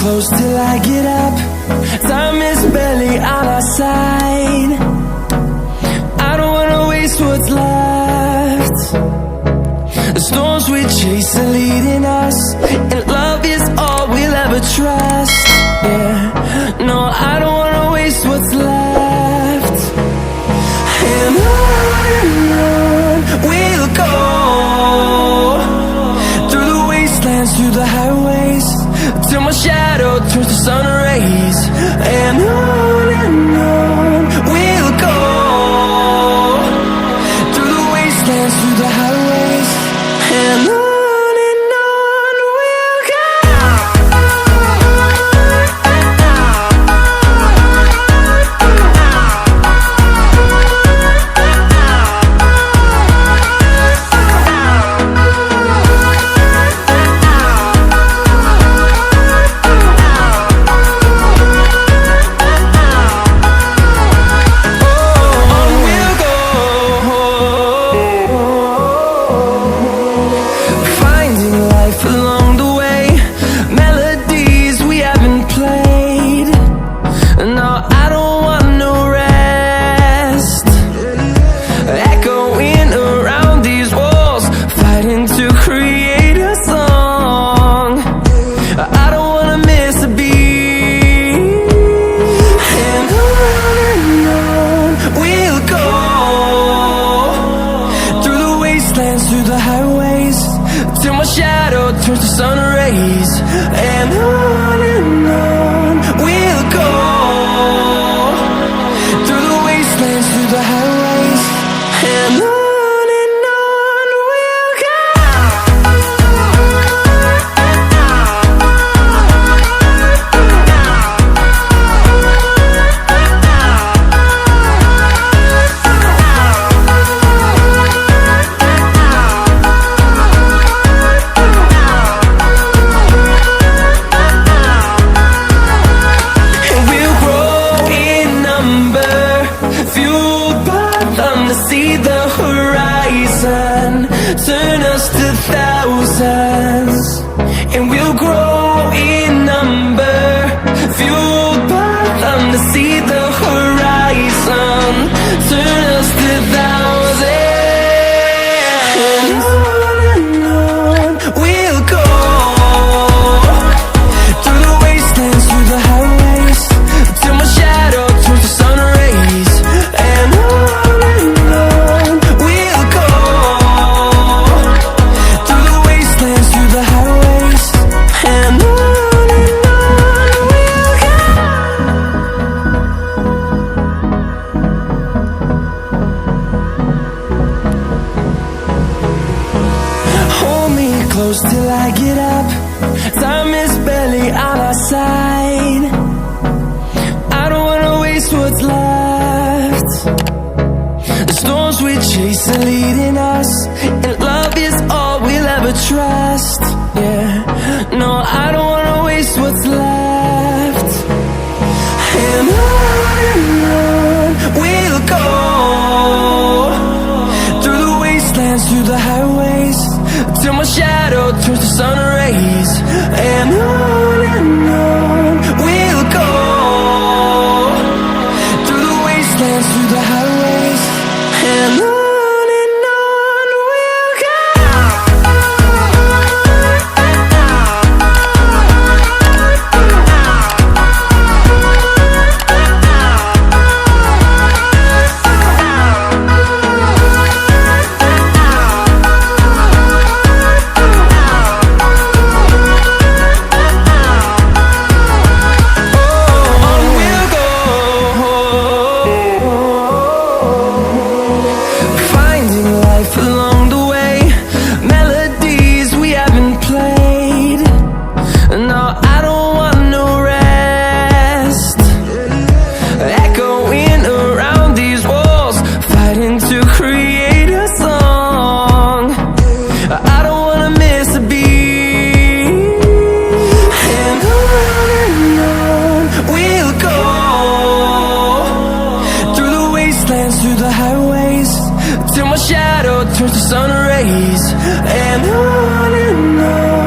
Close till I get up. Time is barely on our side. I don't wanna waste what's left. The storms we chase are leading us, and love is all we'll ever trust. Yeah, no, I don't wanna waste what's left. And on we'll go, through the wastelands, through the highways, till my shadow turns to sun rays. And on we'll go, through the wastelands, through the highways, and on we'll go. Through the highways, till my shadow turns to sun rays. And on we'll go, through the wastelands, through the highways, and on we'll go. See the horizon turn us to thousands, and we'll grow in number, fueled by them. To see the horizon turn us to thousands, and on we'll go, through the wastelands, through the highways, till my shadow turns to sun rays. And close till I get up. Time is barely on our side. I don't wanna waste what's left. The storms we chase are leading us, and love is all we'll ever trust. Yeah, no, I don't wanna waste what's left. And on we'll go, through the wastelands, through the highways, till my shadow turns to sun rays. And on we'll go, through the wastelands, through the highways, and on we'll go. through the highways till my shadow turns to sun rays. And on